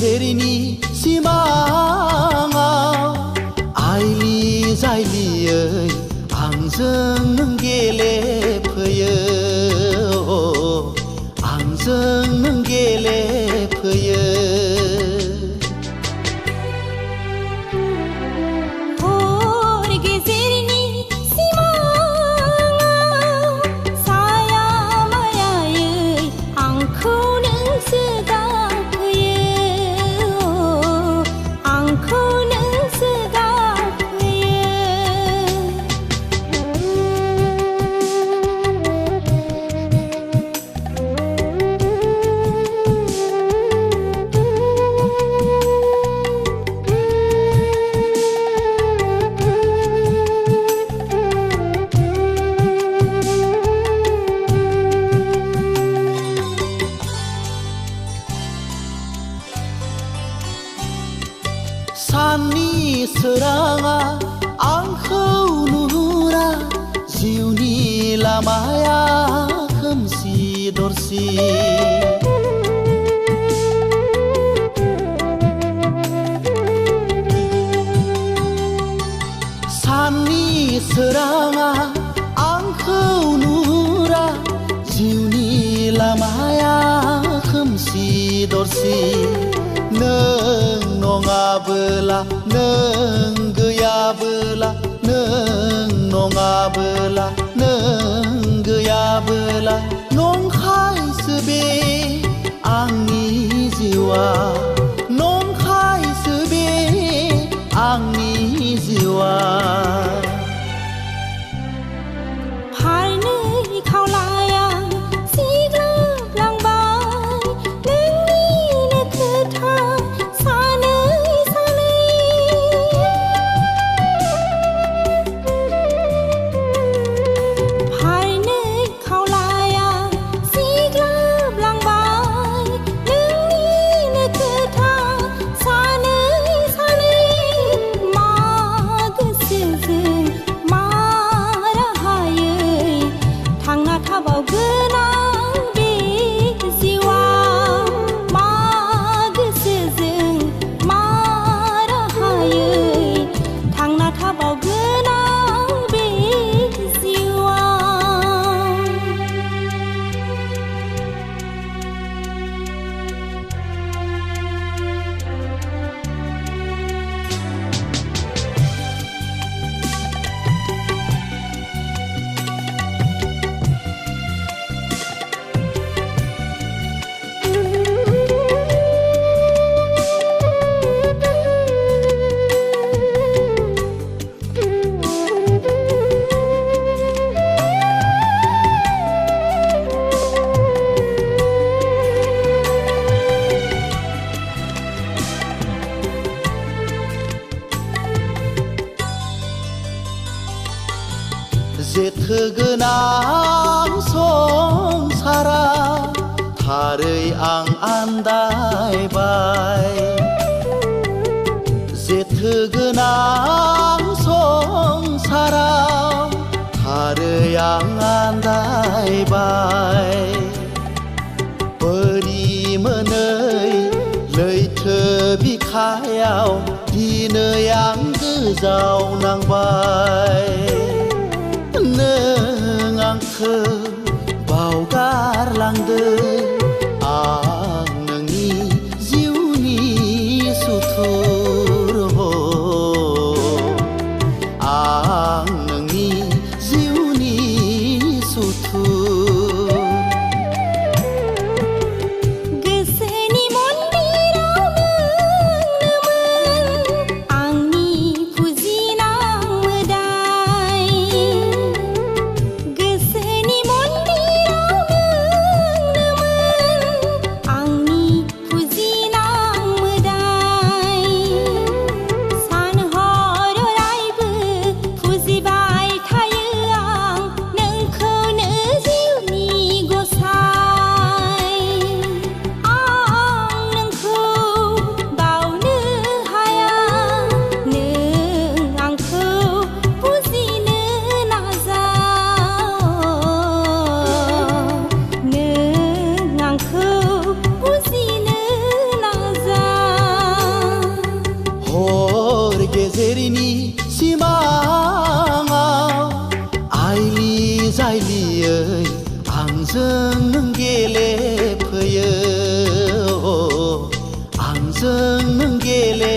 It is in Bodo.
गेजेरनि सिमाङाव आइलि जाइलियै आंजों नों गेलेफैयो आंजों नों गेलेफैयो साननि सोराङा आंखौ नुहुरा जिउनि लामाया खोमसि दरसि साननि सोराङा आंखौ नुहुरा जिउनि लामाया खोमसि दरसि नों नङाबोला नों गैयाबोला नों नङाबोला नों गैयाबोला नंखायसो बे आंनि जिउआ नंखायसो बे आंनि जिउआ जेथो गोनां संसारा थारै आं आन्दायबाय जेथो गोनां संसाराव थारै आं आन्दायबाय बोरि मोनै लैथो बिखायाव दिनै आं गोजावनांबाय नों आंखौ बावगारलांदों आं नोंनि जिउनि सुथुर आं नोंनि जिउनि सुथुर गोसोनि मन्दिराव नोंनोमोन आंनि फुजिनां मोदाय आइलियै आंजों नों गेलेफैयो आंजों नों गेले